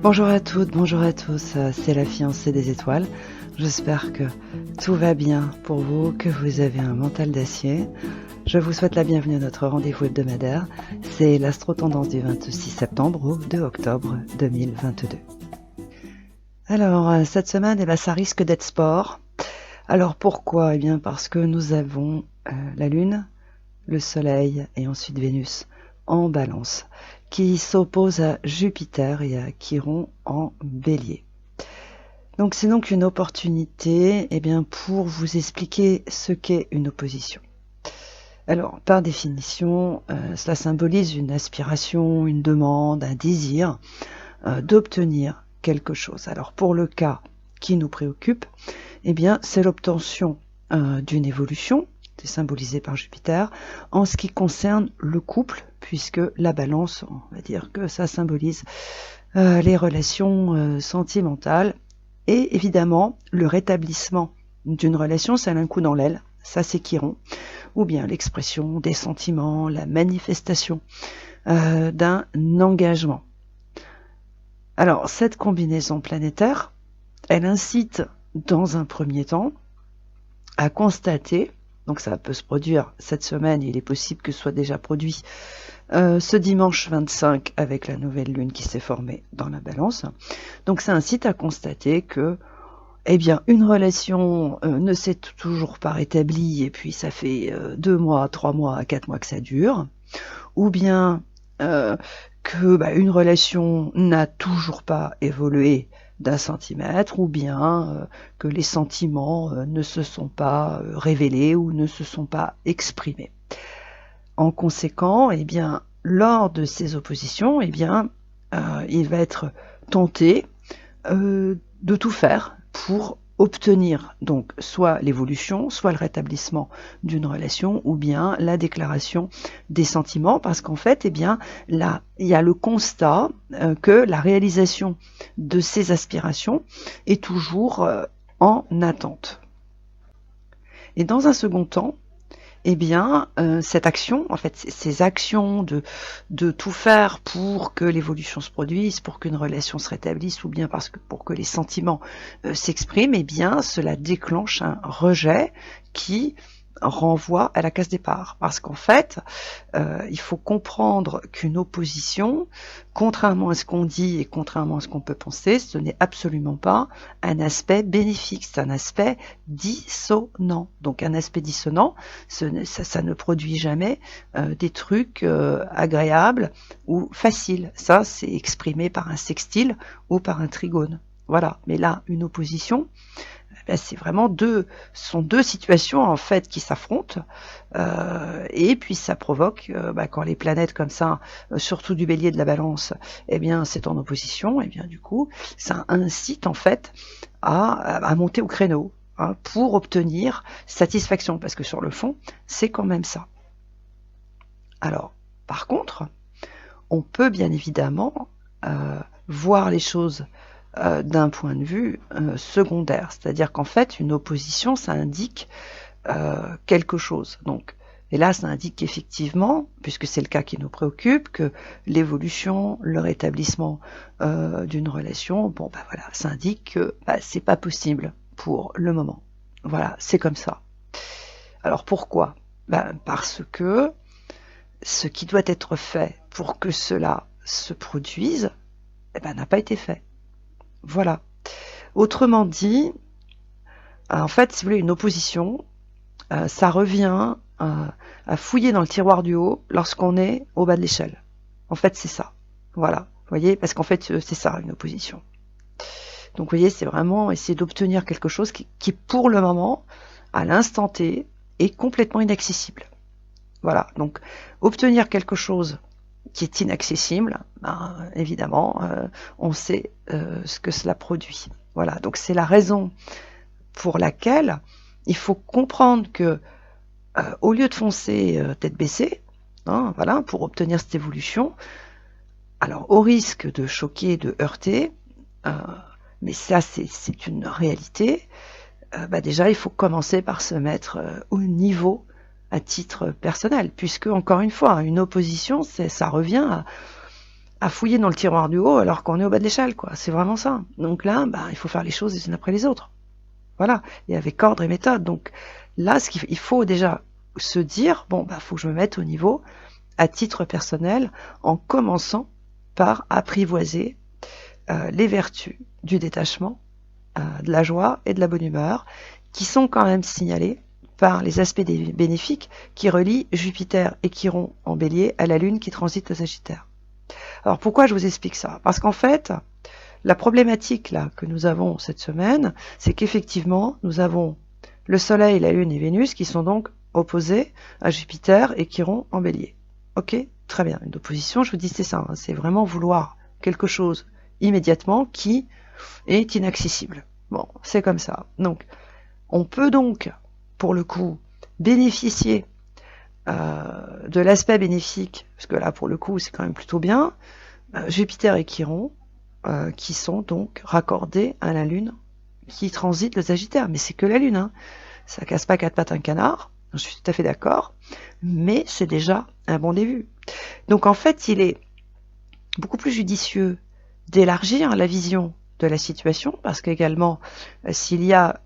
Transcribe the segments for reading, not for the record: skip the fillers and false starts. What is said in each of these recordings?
Bonjour à toutes, bonjour à tous, c'est la fiancée des étoiles. J'espère que tout va bien pour vous, que vous avez un mental d'acier. Je vous souhaite la bienvenue à notre rendez-vous hebdomadaire. C'est l'astro-tendance du 26 septembre au 2 octobre 2022. Alors, cette semaine, ça risque d'être sport. Alors pourquoi ? Eh bien parce que nous avons la Lune, le Soleil et ensuite Vénus en Balance, qui s'oppose à Jupiter et à Chiron en Bélier. Donc c'est donc une opportunité pour vous expliquer ce qu'est une opposition. Alors par définition, cela symbolise une aspiration, une demande, un désir d'obtenir quelque chose. Alors pour le cas qui nous préoccupe, c'est l'obtention d'une évolution, c'est symbolisé par Jupiter, en ce qui concerne le couple, puisque la balance, on va dire que ça symbolise les relations sentimentales, et évidemment le rétablissement d'une relation, ça a un coup dans l'aile, ça c'est Chiron, ou bien l'expression des sentiments, la manifestation d'un engagement. Alors cette combinaison planétaire, elle incite dans un premier temps à constater, donc ça peut se produire cette semaine, il est possible que ce soit déjà produit ce dimanche 25 avec la nouvelle lune qui s'est formée dans la balance. Donc ça incite à constater que une relation ne s'est toujours pas rétablie et puis ça fait 2 mois, 3 mois, 4 mois que ça dure, ou bien une relation n'a toujours pas évolué d'1 centimètre, ou bien que les sentiments ne se sont pas révélés ou ne se sont pas exprimés. En conséquent, lors de ces oppositions, il va être tenté de tout faire pour obtenir donc soit l'évolution, soit le rétablissement d'une relation, ou bien la déclaration des sentiments, parce qu'en fait, là, il y a le constat que la réalisation de ces aspirations est toujours en attente. Et dans un second temps, cette action, en fait, ces actions de tout faire pour que l'évolution se produise, pour qu'une relation se rétablisse, ou bien pour que les sentiments s'expriment, cela déclenche un rejet qui renvoie à la case départ. Parce qu'en fait, il faut comprendre qu'une opposition, contrairement à ce qu'on dit et contrairement à ce qu'on peut penser, ce n'est absolument pas un aspect bénéfique, c'est un aspect dissonant. Donc un aspect dissonant, ça ne produit jamais des trucs agréables ou faciles. Ça, c'est exprimé par un sextile ou par un trigone. Voilà. Mais là, une opposition, c'est vraiment deux situations en fait qui s'affrontent et puis ça provoque quand les planètes comme ça, surtout du Bélier, de la Balance, c'est en opposition, du coup ça incite en fait à monter au créneau pour obtenir satisfaction, parce que sur le fond c'est quand même ça. Alors par contre, on peut bien évidemment voir les choses d'un point de vue secondaire, c'est-à-dire qu'en fait une opposition ça indique quelque chose. Donc, et là ça indique qu'effectivement, puisque c'est le cas qui nous préoccupe, que l'évolution, le rétablissement d'une relation, ça indique que c'est pas possible pour le moment. Voilà, c'est comme ça. Alors pourquoi ? Parce que ce qui doit être fait pour que cela se produise n'a pas été fait. Voilà. Autrement dit, en fait, si vous voulez, une opposition, ça revient à fouiller dans le tiroir du haut lorsqu'on est au bas de l'échelle. En fait, c'est ça. Voilà. Vous voyez, parce qu'en fait, c'est ça, une opposition. Donc, vous voyez, c'est vraiment essayer d'obtenir quelque chose qui, pour le moment, à l'instant T, est complètement inaccessible. Voilà. Donc, obtenir quelque chose qui est inaccessible, évidemment, on sait ce que cela produit. Voilà, donc c'est la raison pour laquelle il faut comprendre que au lieu de foncer tête baissée, pour obtenir cette évolution, alors au risque de choquer, de heurter, mais ça c'est une réalité, déjà il faut commencer par se mettre au niveau à titre personnel, puisque encore une fois, une opposition, ça revient à fouiller dans le tiroir du haut alors qu'on est au bas de l'échelle, quoi. C'est vraiment ça. Donc là, il faut faire les choses les unes après les autres. Voilà. Et avec ordre et méthode. Donc là, il faut déjà se dire, faut que je me mette au niveau à titre personnel en commençant par apprivoiser les vertus du détachement, de la joie et de la bonne humeur, qui sont quand même signalés par les aspects bénéfiques qui relient Jupiter et Chiron en Bélier à la Lune qui transite le Sagittaire. Alors pourquoi je vous explique ça? Parce qu'en fait, la problématique là que nous avons cette semaine, c'est qu'effectivement, nous avons le Soleil, la Lune et Vénus qui sont donc opposés à Jupiter et Chiron en Bélier. Ok, très bien. Une opposition, je vous dis, c'est ça, hein, c'est vraiment vouloir quelque chose immédiatement qui est inaccessible. Bon, c'est comme ça. Donc, on peut donc, pour le coup, bénéficier de l'aspect bénéfique, parce que là, pour le coup, c'est quand même plutôt bien, Jupiter et Chiron, qui sont donc raccordés à la Lune qui transite le Sagittaire. Mais c'est que la Lune, hein. Ça casse pas quatre pattes un canard, je suis tout à fait d'accord, mais c'est déjà un bon début. Donc en fait, il est beaucoup plus judicieux d'élargir la vision de la situation, parce qu'également, s'il y a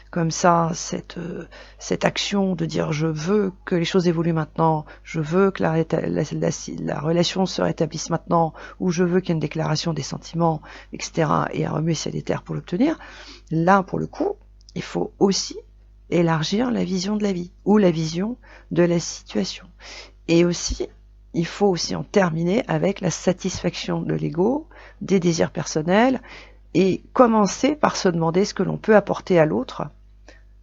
comme ça cette action de dire je veux que les choses évoluent maintenant, je veux que la relation se rétablisse maintenant, ou je veux qu'il y ait une déclaration des sentiments, etc., et un remue ciel et terre pour l'obtenir, là, pour le coup, il faut aussi élargir la vision de la vie, ou la vision de la situation. Et aussi, il faut aussi en terminer avec la satisfaction de l'ego, des désirs personnels, et commencer par se demander ce que l'on peut apporter à l'autre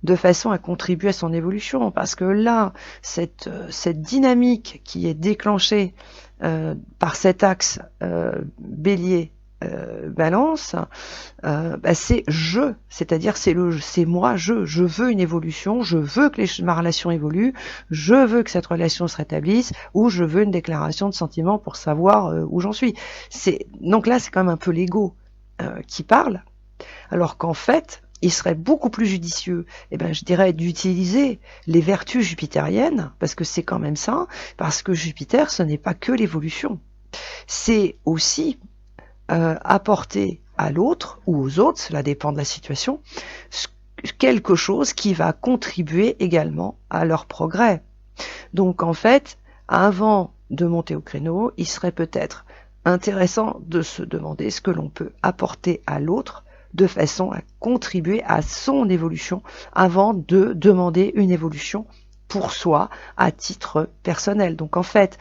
de façon à contribuer à son évolution. Parce que là, cette dynamique qui est déclenchée par cet axe bélier balance, c'est je, c'est-à-dire c'est moi, je veux une évolution, je veux que ma relation évolue, je veux que cette relation se rétablisse, ou je veux une déclaration de sentiment pour savoir où j'en suis. Donc là, c'est quand même un peu l'ego qui parle, alors qu'en fait, il serait beaucoup plus judicieux, je dirais, d'utiliser les vertus jupitériennes, parce que c'est quand même ça, parce que Jupiter, ce n'est pas que l'évolution, c'est aussi apporter à l'autre ou aux autres, cela dépend de la situation, quelque chose qui va contribuer également à leur progrès. Donc en fait, avant de monter au créneau, il serait peut-être intéressant de se demander ce que l'on peut apporter à l'autre de façon à contribuer à son évolution avant de demander une évolution pour soi à titre personnel. Donc en fait,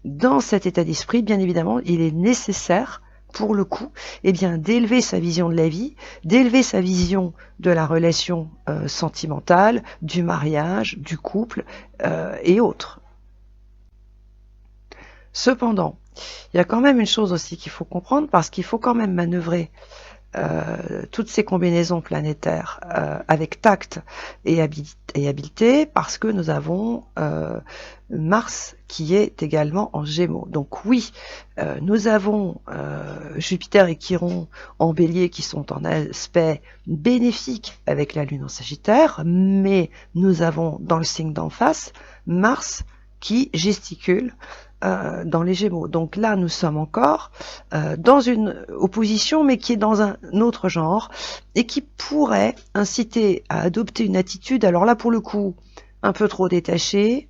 dans cet état d'esprit, bien évidemment, il est nécessaire pour le coup, d'élever sa vision de la vie, d'élever sa vision de la relation sentimentale, du mariage, du couple et autres. Cependant, il y a quand même une chose aussi qu'il faut comprendre, parce qu'il faut quand même manœuvrer toutes ces combinaisons planétaires avec tact et habileté, parce que nous avons Mars qui est également en Gémeaux. Donc oui, nous avons Jupiter et Chiron en Bélier qui sont en aspect bénéfique avec la Lune en Sagittaire, mais nous avons dans le signe d'en face Mars qui gesticule dans les Gémeaux. Donc là, nous sommes encore dans une opposition, mais qui est dans un autre genre, et qui pourrait inciter à adopter une attitude, alors là, pour le coup, un peu trop détachée,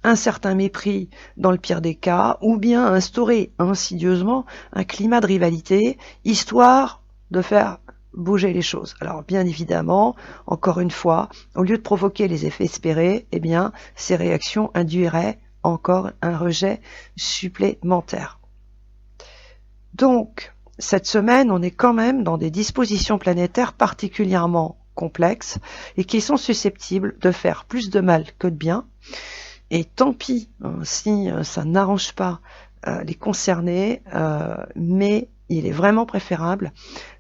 un certain mépris dans le pire des cas, ou bien instaurer insidieusement un climat de rivalité, histoire de faire bouger les choses. Alors bien évidemment, encore une fois, au lieu de provoquer les effets espérés, ces réactions induiraient encore un rejet supplémentaire. Donc, cette semaine, on est quand même dans des dispositions planétaires particulièrement complexes et qui sont susceptibles de faire plus de mal que de bien. Et tant pis si ça n'arrange pas les concernés, mais il est vraiment préférable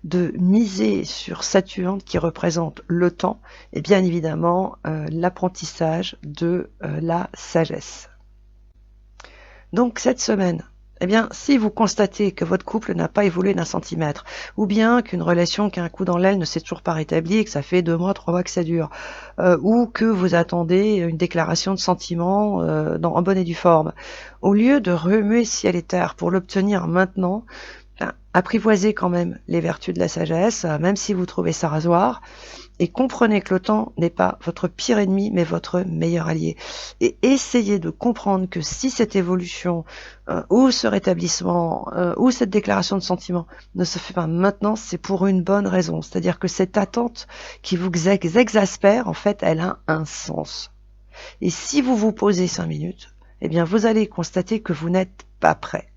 de miser sur Saturne qui représente le temps et bien évidemment l'apprentissage de la sagesse. Donc cette semaine, Eh bien, si vous constatez que votre couple n'a pas évolué d'un centimètre, ou bien qu'une relation qui a un coup dans l'aile ne s'est toujours pas rétablie et que ça fait 2 mois, 3 mois que ça dure, ou que vous attendez une déclaration de sentiment en bonne et due forme, au lieu de remuer ciel et terre pour l'obtenir maintenant, apprivoisez quand même les vertus de la sagesse, même si vous trouvez ça rasoir, et comprenez que le temps n'est pas votre pire ennemi, mais votre meilleur allié. Et essayez de comprendre que si cette évolution, ou ce rétablissement, ou cette déclaration de sentiment ne se fait pas maintenant, c'est pour une bonne raison. C'est-à-dire que cette attente qui vous exaspère, en fait, elle a un sens. Et si vous vous posez 5 minutes, eh bien, vous allez constater que vous n'êtes pas prêt.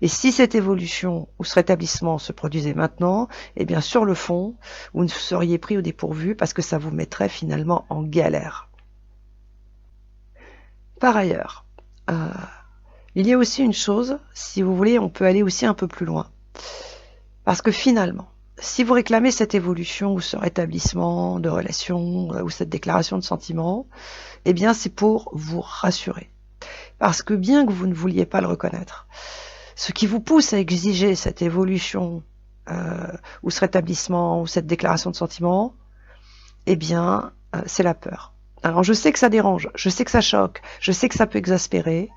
Et si cette évolution ou ce rétablissement se produisait maintenant, eh bien sur le fond, vous ne seriez pris au dépourvu parce que ça vous mettrait finalement en galère. Par ailleurs, il y a aussi une chose, si vous voulez, on peut aller aussi un peu plus loin. Parce que finalement, si vous réclamez cette évolution ou ce rétablissement de relation ou cette déclaration de sentiment, eh bien c'est pour vous rassurer. Parce que bien que vous ne vouliez pas le reconnaître, ce qui vous pousse à exiger cette évolution ou ce rétablissement ou cette déclaration de sentiment, eh bien, c'est la peur. Alors je sais que ça dérange, je sais que ça choque, je sais que ça peut exaspérer,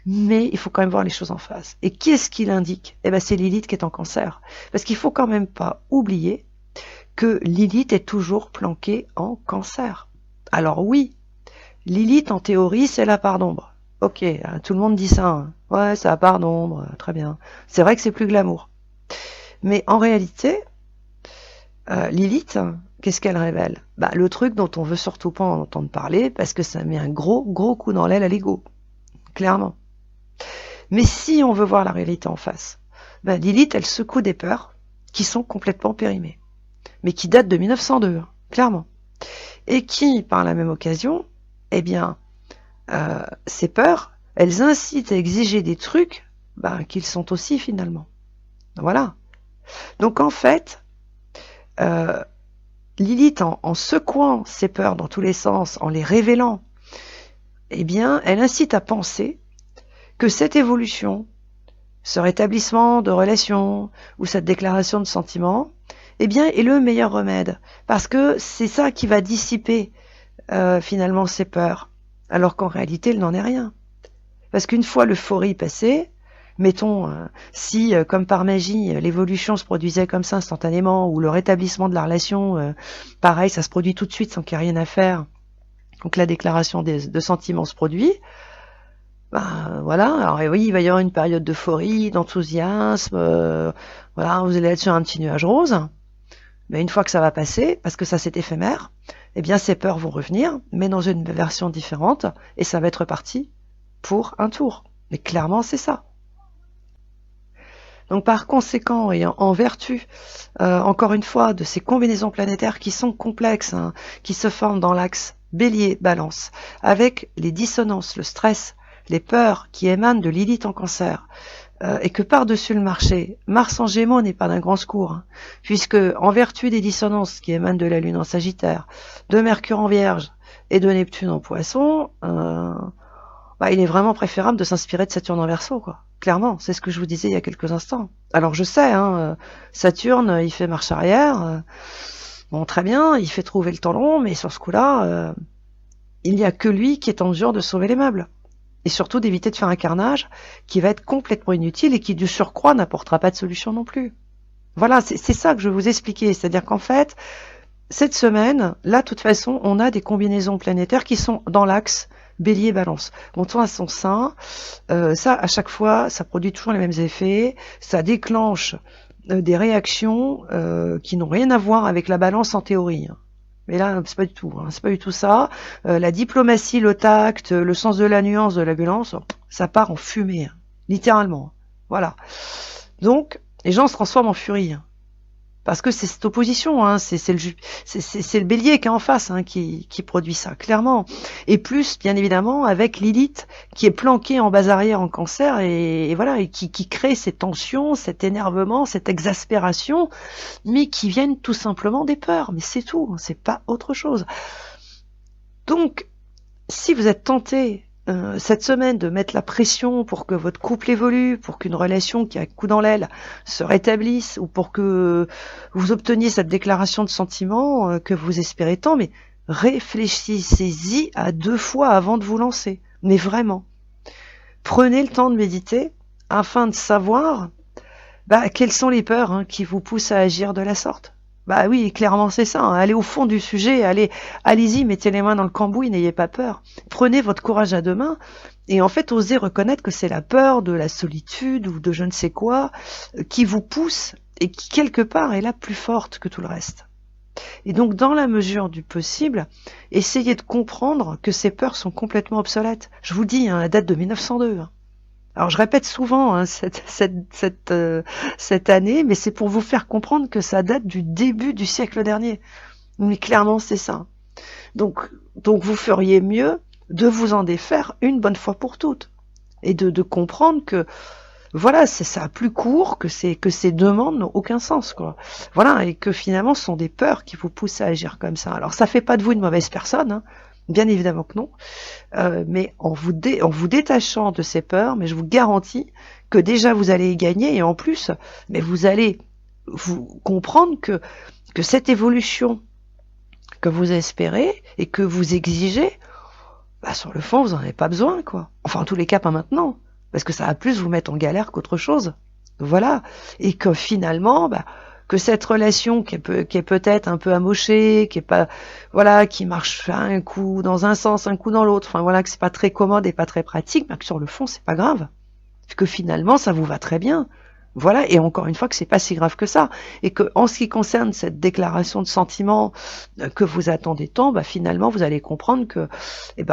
mais il faut quand même voir les choses en face. Et qui est-ce qui l'indique? Eh bien, c'est Lilith qui est en Cancer. Parce qu'il faut quand même pas oublier que Lilith est toujours planquée en Cancer. Alors oui, Lilith en théorie, c'est la part d'ombre. Ok, tout le monde dit ça. Hein. Ouais, c'est la part d'ombre, très bien. C'est vrai que c'est plus glamour. Mais en réalité, Lilith, qu'est-ce qu'elle révèle? Le truc dont on veut surtout pas en entendre parler, parce que ça met un gros coup dans l'aile à l'ego. Clairement. Mais si on veut voir la réalité en face, Lilith, elle secoue des peurs qui sont complètement périmées. Mais qui datent de 1902, hein, clairement. Et qui, par la même occasion, eh bien, ces peurs, elles incitent à exiger des trucs qu'ils sont aussi finalement. Voilà. Donc en fait, Lilith, en secouant ces peurs dans tous les sens, en les révélant, eh bien, elle incite à penser que cette évolution, ce rétablissement de relation ou cette déclaration de sentiment, eh bien, est le meilleur remède. Parce que c'est ça qui va dissiper finalement ces peurs. Alors qu'en réalité, il n'en est rien. Parce qu'une fois l'euphorie passée, mettons, si, comme par magie, l'évolution se produisait comme ça instantanément, ou le rétablissement de la relation, pareil, ça se produit tout de suite sans qu'il y ait rien à faire, donc la déclaration de sentiments se produit, voilà, alors oui, il va y avoir une période d'euphorie, d'enthousiasme, voilà, vous allez être sur un petit nuage rose, mais une fois que ça va passer, parce que ça c'est éphémère, eh bien ces peurs vont revenir, mais dans une version différente, et ça va être reparti pour un tour. Mais clairement, c'est ça. Donc par conséquent, et en vertu, encore une fois, de ces combinaisons planétaires qui sont complexes, hein, qui se forment dans l'axe Bélier-Balance, avec les dissonances, le stress, les peurs qui émanent de Lilith en Cancer, et que par-dessus le marché, Mars en Gémeaux n'est pas d'un grand secours, hein, puisque en vertu des dissonances qui émanent de la Lune en Sagittaire, de Mercure en Vierge et de Neptune en Poisson, il est vraiment préférable de s'inspirer de Saturne en Verseau, quoi. Clairement, c'est ce que je vous disais il y a quelques instants. Alors je sais, hein, Saturne, il fait marche arrière, bon très bien, il fait trouver le temps long, mais sur ce coup-là, il n'y a que lui qui est en mesure de sauver les meubles. Et surtout d'éviter de faire un carnage qui va être complètement inutile et qui du surcroît n'apportera pas de solution non plus. Voilà, c'est ça que je vais vous expliquer. C'est-à-dire qu'en fait, cette semaine, là, de toute façon, on a des combinaisons planétaires qui sont dans l'axe Bélier-Balance. Bon, à son sein, ça, à chaque fois, ça produit toujours les mêmes effets, ça déclenche des réactions qui n'ont rien à voir avec la balance en théorie. Mais là, c'est pas du tout, hein, c'est pas du tout ça. La diplomatie, le tact, le sens de la nuance, de la violence, ça part en fumée, hein, littéralement. Voilà. Donc, les gens se transforment en furie. Hein. Parce que c'est cette opposition, hein, c'est le bélier qui est en face, hein, qui produit ça, clairement. Et plus, bien évidemment, avec Lilith, qui est planquée en base arrière en Cancer, et voilà, et qui crée ces tensions, cet énervement, cette exaspération, mais qui viennent tout simplement des peurs. Mais c'est tout, c'est pas autre chose. Donc, si vous êtes tenté cette semaine de mettre la pression pour que votre couple évolue, pour qu'une relation qui a un coup dans l'aile se rétablisse, ou pour que vous obteniez cette déclaration de sentiment que vous espérez tant, mais réfléchissez-y à 2 fois avant de vous lancer. Mais vraiment. Prenez le temps de méditer afin de savoir quelles sont les peurs qui vous poussent à agir de la sorte. Oui, clairement c'est ça. Allez au fond du sujet, allez-y, mettez les mains dans le cambouis, n'ayez pas peur. Prenez votre courage à 2 mains et en fait osez reconnaître que c'est la peur de la solitude ou de je ne sais quoi qui vous pousse et qui quelque part est là plus forte que tout le reste. Et donc dans la mesure du possible, essayez de comprendre que ces peurs sont complètement obsolètes. Je vous dis, elle date de 1902. Alors je répète souvent cette année, mais c'est pour vous faire comprendre que ça date du début du siècle dernier. Mais clairement c'est ça. Donc vous feriez mieux de vous en défaire une bonne fois pour toutes. Et de comprendre que voilà, ça a plus court, que ces demandes n'ont aucun sens, quoi. Voilà, et que finalement ce sont des peurs qui vous poussent à agir comme ça. Alors ça fait pas de vous une mauvaise personne, bien évidemment que non, mais en vous détachant de ces peurs, mais je vous garantis que déjà vous allez y gagner, et en plus, mais vous allez vous comprendre que cette évolution que vous espérez et que vous exigez, sur le fond vous n'en avez pas besoin, quoi. Enfin en tous les cas pas maintenant, parce que ça va plus vous mettre en galère qu'autre chose. Voilà, et que finalement, que cette relation qui est peut-être un peu amochée, qui est pas, voilà, qui marche un coup dans un sens, un coup dans l'autre, enfin voilà, que c'est pas très commode et pas très pratique, que sur le fond c'est pas grave, que finalement ça vous va très bien, voilà, et encore une fois que c'est pas si grave que ça, et que en ce qui concerne cette déclaration de sentiment que vous attendez tant, finalement vous allez comprendre que,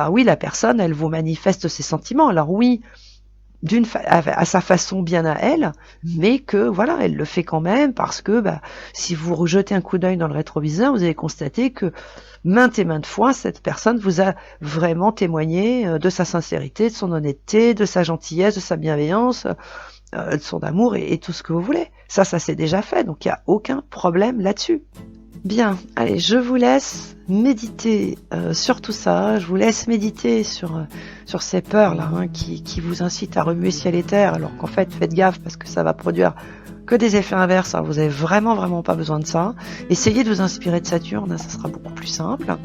oui, la personne elle vous manifeste ses sentiments, alors oui, à sa façon bien à elle, mais que voilà, elle le fait quand même parce que si vous rejetez un coup d'œil dans le rétroviseur, vous allez constater que maintes et maintes fois, cette personne vous a vraiment témoigné de sa sincérité, de son honnêteté, de sa gentillesse, de sa bienveillance, de son amour et tout ce que vous voulez. Ça s'est déjà fait, donc il n'y a aucun problème là-dessus. Bien, allez, je vous laisse méditer sur tout ça, je vous laisse méditer sur ces peurs-là qui vous incitent à remuer ciel et terre, alors qu'en fait, faites gaffe parce que ça va produire que des effets inverses, vous avez vraiment pas besoin de ça. Essayez de vous inspirer de Saturne, ça sera beaucoup plus simple.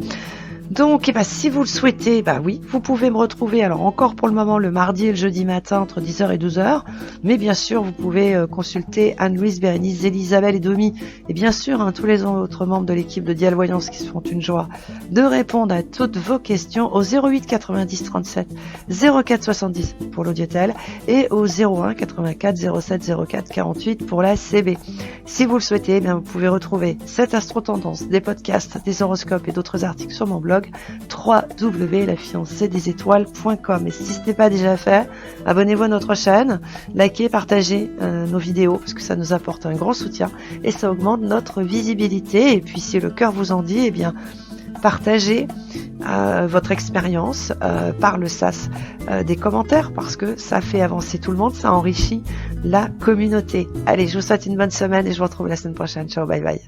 Donc, si vous le souhaitez, oui, vous pouvez me retrouver, alors encore pour le moment, le mardi et le jeudi matin, entre 10h et 12h. Mais bien sûr, vous pouvez consulter Anne-Louise, Bérénice, Elisabeth et Domi. Et bien sûr, tous les autres membres de l'équipe de Dial Voyance qui se font une joie de répondre à toutes vos questions au 08 90 37 04 70 pour l'audiotel et au 01 84 07 04 48 pour la CB. Si vous le souhaitez, vous pouvez retrouver cette astro-tendance, des podcasts, des horoscopes et d'autres articles sur mon blog www.lafiancéedesétoiles.com. Et si ce n'est pas déjà fait, abonnez-vous à notre chaîne, likez, partagez nos vidéos parce que ça nous apporte un grand soutien et ça augmente notre visibilité. Et puis si le cœur vous en dit, partagez votre expérience par le sas des commentaires parce que ça fait avancer tout le monde, ça enrichit la communauté. Allez, je vous souhaite une bonne semaine et je vous retrouve la semaine prochaine. Ciao, bye bye.